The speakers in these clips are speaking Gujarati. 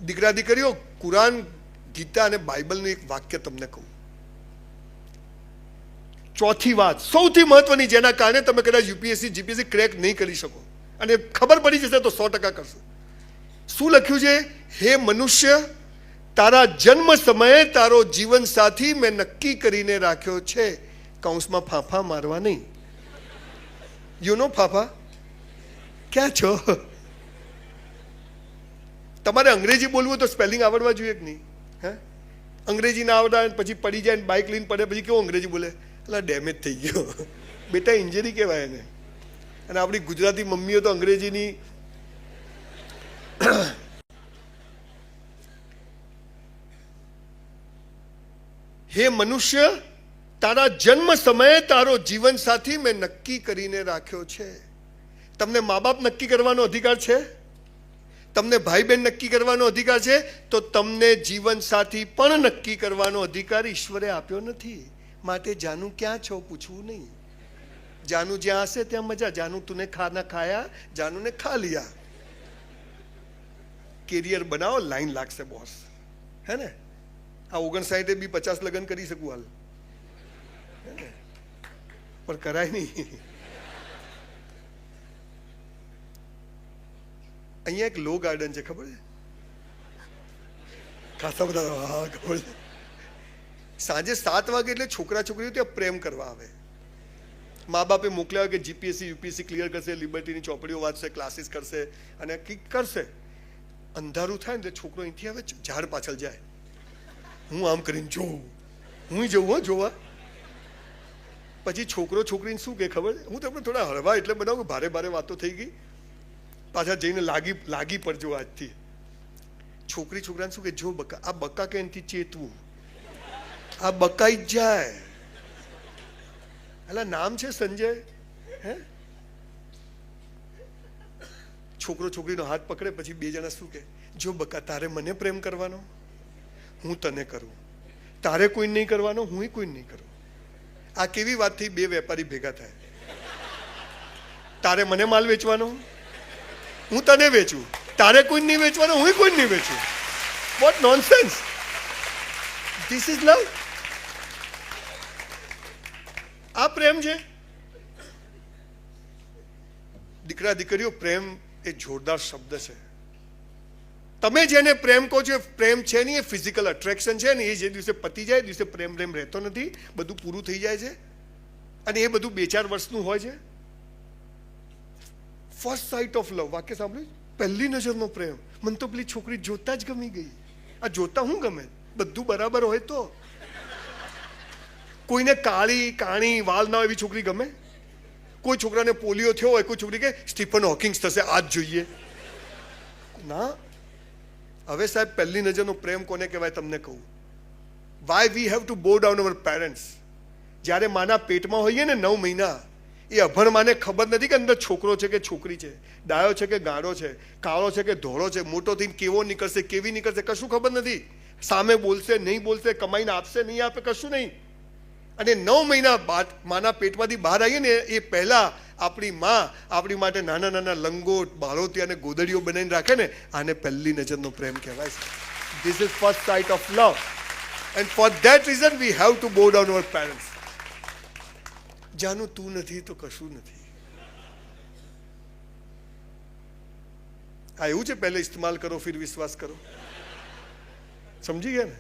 દીકરા દીકરીઓ, કુરાન, ગીતા અને બાઇબલનું એક વાક્ય તમને કહું. ચોથી વાત સૌથી મહત્વની, જેના કારણે તમે કદાચ યુપીએસસી જીપીએસસી ક્રેક નહીં કરી શકો અને ખબર પડી જશે તો 100% કરશો. શું લખ્યું છે? હે મનુષ્ય, તારા જન્મ સમયે તારો જીવન સાથી મેં નક્કી કરીને રાખ્યો છે. કૌંસમાં ફાંફા મારવા નહીં. યુ નો ફાંફા? ક્યાં છો? તમારે અંગ્રેજી બોલવું તો સ્પેલિંગ આવડવા જોઈએ કે નહીં? હે, અંગ્રેજી ના આવડે પછી પડી જાય ને બાઇક લઈને પડે, પછી કેવું અંગ્રેજી બોલે? એટલે ડેમેજ થઈ ગયો. બેટા ઇન્જરી કહેવાય એને. અને આપણી ગુજરાતી મમ્મીઓ તો અંગ્રેજીની હે મનુષ્ય, તારા જન્મ સમયે તારો જીવન સાથી મેં નક્કી કરીને રાખ્યો છે. તમને મા બાપ નક્કી કરવાનો અધિકાર છે? તમને ભાઈ બહેન નક્કી કરવાનો અધિકાર છે? તો તમને જીવન સાથી પણ નક્કી કરવાનો અધિકાર ઈશ્વરે આપ્યો નથી. માટે જાનું ક્યાં છો પૂછવું નહીં. જાનું જ્યાં હશે ત્યાં મજા. જાનું તુને ખાના ખાયા, જાનું ને ખા લિયા. કેરિયર બનાવો, લાઈન લાગશે બોસ. હે ને? આ 59 બી 50 લગ્ન કરી શકું હાલ, પણ કરાય નહીં. અહીંયા એક લો ગાર્ડન છે, ખબર છે? ખાસા બધા. હા ખબર છે. સાંજે 7 વાગે એટલે છોકરા છોકરીઓ ત્યાં પ્રેમ કરવા આવે. મા બાપે મોકલ્યા કે જીપીએસસી યુપીએસસી ક્લિયર કરશે, લિબર્ટીની ચોપડીઓ વાંચશે, ક્લાસીસ કરશે અને કંઈક કરશે. અંધારું થાય ને એટલે છોકરો અહીંથી આવે, ઝાડ પાછળ જાય. હું આમ કરીને જોઉં, હું જવું હો જોવા. પછી છોકરો છોકરીને શું કે ખબર છે? હું તમને થોડા હળવા એટલે બનાવું કે ભારે ભારે વાતો થઈ ગઈ, પાછા જઈને લાગી પડજો આજથી. છોકરી છોકરાને શું કે, જો બકા, આ બકા કે એનાથી ચેતવું, આ બકાઈ જ જાય. એટલે નામ છે સંજય. હે, છોકરો છોકરીનો હાથ પકડે, પછી બે જણા શું કે, જો બકા, તારે મને પ્રેમ કરવાનો, હું તને કરું. તારે કોઈ નહીં કરવાનો, હું કોઈ નહીં કરું. આ કેવી વાત થઈ? બે વેપારી ભેગા થાય. તારે મને માલ વેચવાનો, હું તને વેચું. તારે કોઈ નહીં વેચવાનો, હું કોઈ નહીં વેચું. What nonsense! This is love. આ પ્રેમ છે? દીકરા દીકરીઓ, પ્રેમ એ જોરદાર શબ્દ છે. તમે જેને પ્રેમ કહો છો, પ્રેમ છે નહીં, એ ફિઝિકલ અટ્રેક્શન છે ને. એ જે દિવસે પતી જાય, દિવસે પ્રેમ રહેતો નથી, બધું પૂરું થઈ જાય છે. અને એ બધું 2-4 વર્ષનું હોય છે. ફર્સ્ટ સાઇટ ઓફ લવ, વાક્ય સાંભળ્યું? પહેલી નજરનો પ્રેમ. મને તો પેલી છોકરી જોતા જ ગમી ગઈ. આ જોતા હું ગમે? બધું બરાબર હોય તો. કોઈને કાણી વાલ ના હોય એવી છોકરી ગમે? કોઈ છોકરાને પોલિયો થયો હોય, કોઈ છોકરી કે સ્ટીફન હોકિંગ્સ થશે, આ જ જોઈએ. ના. હવે સાહેબ, પહેલી નજરનો પ્રેમ કોને કહેવાય તમને કહું. વાય વી હેવ ટુ બો ડાઉન અવર પેરેન્ટ્સ. જ્યારે માના પેટમાં હોઈએ ને 9 મહિના, એ અભણ માને ખબર નથી કે અંદર છોકરો છે કે છોકરી છે, ડાયો છે કે ગાળો છે, કાળો છે કે ધોળો છે, મોટો થઈને કેવો નીકળશે, કેવી નીકળશે, કશું ખબર નથી. સામે બોલશે નહીં બોલશે, કમાઈને આપશે નહીં આપે, કશું નહીં. અને 9 મહિના બાદ માના પેટમાંથી બહાર આવીએ ને, એ પહેલા આપણી માં આપણી માટે નાના નાના લંગોટ, બાળોતી અને ગોદડીઓ બનાવીને રાખે ને, આને પહેલી નજરનો પ્રેમ કહેવાય છે. This is first site of love. And for that reason we have to બો ડાઉન અવર પેરેન્ટ્સ. જાનું તું નથી તો કશું નથી. આ એવું છે, પહેલે ઇસ્તેમાલ કરો ફિર વિશ્વાસ કરો. સમજી ગયા ને?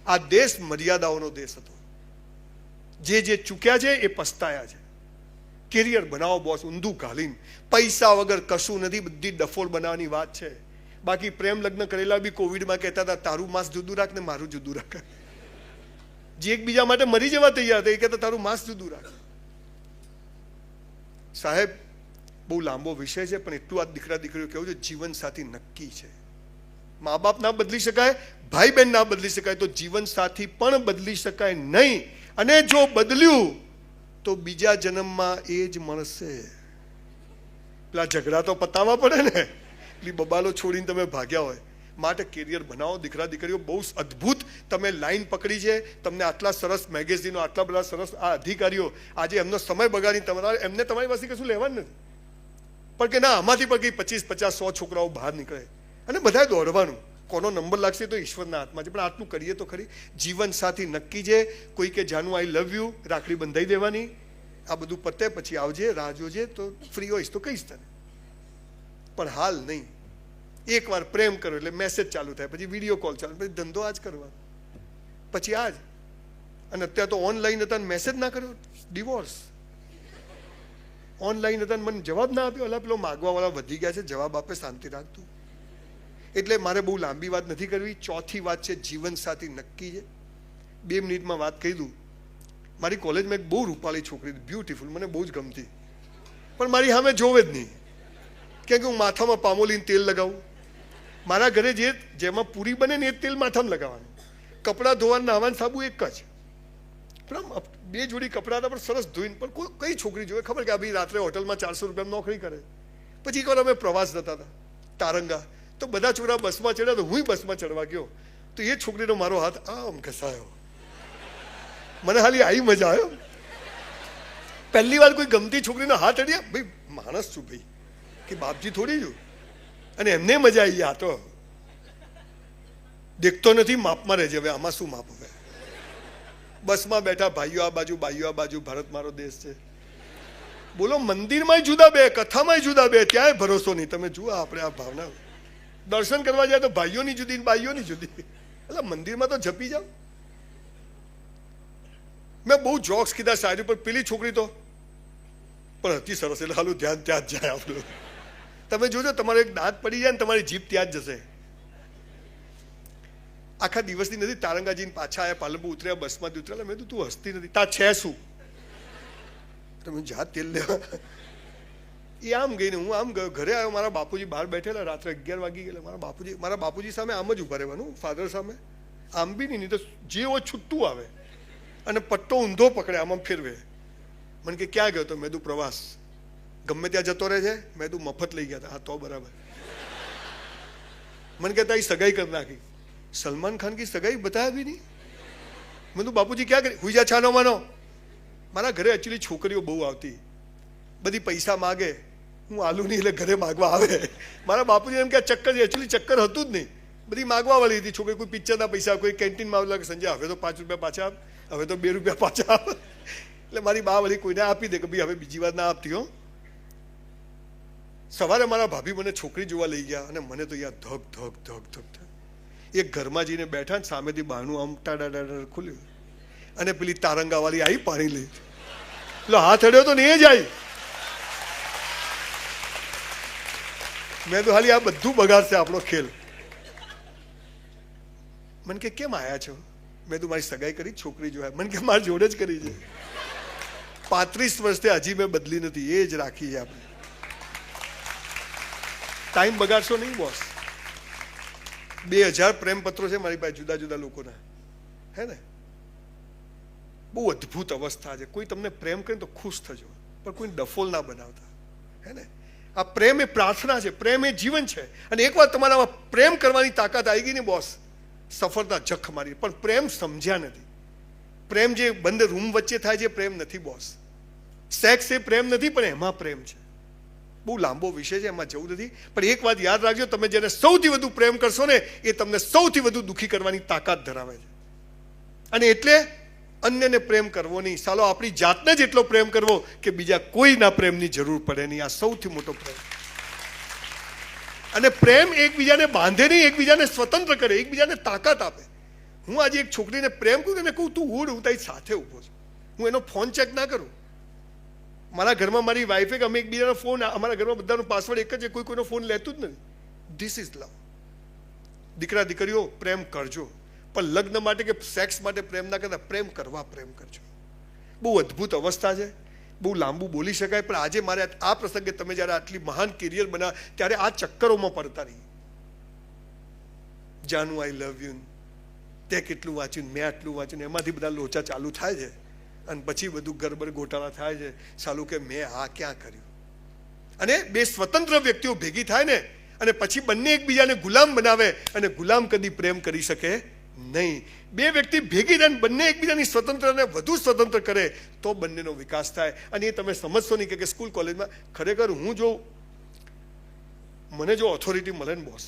આ દેશ મર્યાદાઓનો દેશ હતો. જે ચૂક્યા છે એ પસ્તાયા છે. કેરિયર બનાવો બોસ, ઊંધું ઘાલીને. પૈસા વગર કશું નથી, બધી ડફોળ બનાવવાની વાત છે. બાકી પ્રેમ લગ્ન કરેલા બી કોવિડમાં કહેતા હતા, તારું માંસ જુદું રાખ ને મારું જુદું રાખ. જે એકબીજા માટે મરી જવા તૈયાર હતા, એ કહેતા તારું માંસ જુદું રાખ. સાહેબ, બહુ લાંબો વિષય છે, પણ એટલું આ દીકરા દીકરીઓ કેવું છે, જીવન સાથી નક્કી છે. મા બાપ ના બદલી શકાય, ભાઈ બહેન ના બદલી શકાય, તો જીવન સાથી પણ બદલી શકાય નહીં. અને જો બદલ્યું તો બીજા જન્મમાં એ જ મળશે. પેલા ઝઘડા તો પતાવવા પડે ને, એટલી બબાલો છોડીને તમે ભાગ્યા હોય. માટે કેરિયર બનાવો દીકરા દીકરીઓ. બહુ અદ્ભુત તમે લાઈન પકડી છે. તમને આટલા સરસ મેગેઝિનો, આટલા બધા સરસ આ અધિકારીઓ આજે એમનો સમય બગાડી, એમને તમારી પાસે કશું લેવાનું નથી. પણ કે ના, આમાંથી પણ કંઈ 25, 50, 100 છોકરાઓ બહાર નીકળે અને બધાએ દોડવાનું. કોનો નંબર લાગશે તો ઈશ્વરના હાથમાં છે, પણ આટલું કરીએ તો ખરી. જીવન સાથી નક્કી છે. કોઈ કે જાનું આઈ લવ યુ, રાખડી બંધાઈ દેવાની. આ બધું પતે પછી આવજે, રાહ જોજે, તો ફ્રી હોઈશ તો કહીશ તને, પણ હાલ નહીં. એકવાર પ્રેમ કરો એટલે મેસેજ ચાલુ થાય, પછી વિડીયો કોલ ચાલુ, પછી ધંધો આજ કરવાનો, પછી આજ. અને અત્યારે તો ઓનલાઈન હતા ને મેસેજ ના કર્યો, ડિવોર્સ. ઓનલાઈન હતા મને જવાબ ના આપ્યો, અલા પેલો માગવાવાળા વધી ગયા છે, જવાબ આપે, શાંતિ રાખતું. એટલે મારે બહુ લાંબી વાત નથી કરવી. ચોથી વાત છે જીવન સાથી નક્કી છે. 2 મિનિટમાં વાત કહી દઉં. મારી કોલેજમાં એક બહુ રૂપાળી છોકરી, બ્યુટીફુલ, મને બહુ જ ગમતી, પણ મારી સામે જોવે જ નહીં, કેમ કે હું માથામાં પામોલીન તેલ લગાવું. મારા ઘરે જેમાં પૂરી બને ને એ તેલ માથામાં લગાવવાનું. કપડાં ધોવાનું, નાવાનું સાબુ એક જ. પણ 2 જોડી કપડાં હતા, પણ સરસ ધોઈને. પણ કઈ છોકરી જોવે ખબર કે આ ભાઈ રાત્રે હોટલમાં 400 રૂપિયા નોકરી કરે. પછી એકવાર અમે પ્રવાસ જતા હતા તારંગા, તો બધા છોકરા બસમાં ચડ્યા, તો હું બસમાં ચડવા ગયો, તો એ છોકરીનો મારો હાથ આમ ઘસાયો. મને ખાલી આવી મજા આવ્યો. પહેલી વાર કોઈ ગમતી છોકરીનો હાથ અડ્યા. ભાઈ માણસ છું ભાઈ, કે બાપજી થોડી છું. અને એમને મજા આવી. આ તો દેખતો નથી, માપમાં રહેજે. હવે આમાં શું માપ? હવે બસમાં બેઠા ભાઈઓ આ બાજુ, ભાઈઓ આ બાજુ, ભારત મારો દેશ છે. બોલો, મંદિરમાં જુદા બે, કથામાં જુદા બે, ત્યાંય ભરોસો નહીં. તમે જુઓ આપણે આ ભાવના. દર્શન કરવા જાય તો ભાઈઓની જુદી, ભાઈઓની જુદી. એટલે મંદિરમાં તો જપી જાઓ. મેં બહુ જોક્સ કીધા શાયરી પર. પેલી છોકરી તો પણ હતી સરસ, એટલે હાલું ધ્યાન ત્યાં જ જાય આપણું. તમે જોજો, તમારો એક દાંત પડી જાય ને તમારી જીભ ત્યાં જ જશે. આખા દિવસની નથી. તારંગાજીને પાછા આવ્યા, પાલનપુર ઉતર્યા, બસમાંથી ઉતરેલા. મેં કીધું તું હસતી નથી, તા છે શું? તમે જા તેલ લેવા. એ આમ ગઈને હું આમ ગયો. ઘરે આવ્યો, મારા બાપુજી બહાર બેઠેલા. રાત્રે 11 વાગી ગયેલા. મારા બાપુજી સામે આમ જ ઉભા રહેવાનું, ફાધર સામે. આમ બી નહીં તો જે હોય છૂટતું આવે, અને પટ્ટો ઊંધો પકડે, આમ ફેરવે. મને કે ક્યાં ગયો તો? મેં તું પ્રવાસ. ગમે ત્યાં જતો રહે છે? મેં તું મફત લઈ ગયા હતા. હા તો બરાબર. મને કહેતા એ સગાઈ કરી નાખી. સલમાન ખાન કી સગાઈ બતાવ્યા બી નહીં. મેં તું બાપુજી ક્યાં કરી? હુઈ જા છાનો માનો. મારા ઘરે એકચ્યુઅલી છોકરીઓ બહુ આવતી, બધી પૈસા માગે. હું આલુ નહીં એટલે ઘરે માગવા આવે. મારા બાપુજી એમ કે ચક્કર છે. એકચ્યુઅલી ચક્કર હતું જ નહીં, બધી માગવા વાળી હતી છોકરી. કોઈ પિક્ચરના પૈસા, કોઈ કેન્ટીનમાં આવેલા કે સંજય હવે તો 5 રૂપિયા પાછા આપ, હવે તો 2 રૂપિયા પાછા આપ. એટલે મારી બા વળી કોઈને આપી દે કે ભાઈ હવે બીજી વાર ના આપતી હો. સવારે મારા ભાભી મને છોકરી જોવા લઈ ગયા, અને મને તો યાર ધક ધક ધક ધક. એક ઘરમાં જઈને બેઠા ને સામેથી બહારનું આમ ટાડા ખુલ્યું, અને પેલી તારંગાવાળી આવી પાણી લઈ. એટલે હાથ અડ્યો તો ને એ જ આવી. મેં તો ખાલી આ બધું બગાડશે આપણો ખેલ. મને કે કેમ આયા છો? મેં તો મારી સગાઈ કરી, છોકરી જોયા. મને કે મારી જોડે જ કરી છે. 35 વર્ષથી હજી મેં બદલી નથી, એ જ રાખી છે આપણે. ટાઈમ બગાડશો નહીં બોસ. 2000 પ્રેમ પત્રો છે મારી પાસે, જુદા જુદા લોકોના. હે ને? બહુ અદ્ભુત અવસ્થા છે. કોઈ તમને પ્રેમ કરે તો ખુશ થજો, પણ કોઈ ડફોલ ના બનાવતા. હે ને? આ પ્રેમ એ પ્રાર્થના છે, પ્રેમ એ જીવન છે. અને એકવાર તમારામાં પ્રેમ કરવાની તાકાત આવી ગઈ ને બોસ, સફળતા જખ મારી. પણ પ્રેમ સમજ્યા નથી. પ્રેમ જે બંધ રૂમ વચ્ચે થાય છે પ્રેમ નથી બોસ. સેક્સ એ પ્રેમ નથી, પણ એમાં પ્રેમ છે. બહુ લાંબો વિષય છે, એમાં જવું નથી. પણ એક વાત યાદ રાખજો, તમે જેને સૌથી વધુ પ્રેમ કરશો ને એ તમને સૌથી વધુ દુઃખી કરવાની તાકાત ધરાવે છે. અને એટલે અન્યને પ્રેમ કરવો નહીં, સાલો આપણી જાતને જ એટલો પ્રેમ કરવો કે બીજા કોઈના પ્રેમની જરૂર પડે નહીં. આ સૌથી મોટો પ્રેમ. અને પ્રેમ એકબીજાને બાંધે નહીં, એકબીજાને સ્વતંત્ર કરે, એકબીજાને તાકાત આપે. હું આજે એક છોકરીને પ્રેમ કરું ને કહું તું ઉડ, હું તારી સાથે ઊભો છું. હું એનો ફોન ચેક ના કરું. મારા ઘરમાં મારી વાઈફે કે અમે એકબીજાનો ફોન, અમારા ઘરમાં બધાનો પાસવર્ડ એક જ છે, કોઈ કોઈનો ફોન લેતું જ નથી. ધીસ ઇઝ લવ. દીકરા દીકરીઓ પ્રેમ કરજો, પણ લગ્ન માટે કે સેક્સ માટે પ્રેમ ના કરતા, પ્રેમ કરવા પ્રેમ કરજો. બહુ અદ્ભુત અવસ્થા છે, બહુ લાંબુ બોલી શકાય. પણ આજે મારે આ પ્રસંગે તમે જ્યારે આટલી મહાન કેરિયર બનાવ, ત્યારે આ ચક્કરોમાં પડતા નહીં. જાનું આઈ લવ યુ, તે કેટલું વાંચ્યું, મેં આટલું વાંચ્યું, એમાંથી બધા લોચા ચાલુ થાય છે. અને પછી બધું ગરબડ ગોટાળા થાય છે. સાલું કે મેં આ ક્યાં કર્યું. અને બે સ્વતંત્ર વ્યક્તિઓ ભેગી થાય ને, અને પછી બંને એકબીજાને ગુલામ બનાવે, અને ગુલામ કદી પ્રેમ કરી શકે નહીં. બે વ્યક્તિ ભેગી થાય, બંને એકબીજાની સ્વતંત્રને વધુ સ્વતંત્ર કરે તો બંનેનો વિકાસ થાય. અને એ તમે સમજશો નહીં કે સ્કૂલ કોલેજમાં ખરેખર હું જો મને જો ઓથોરિટી મળે ને બોસ,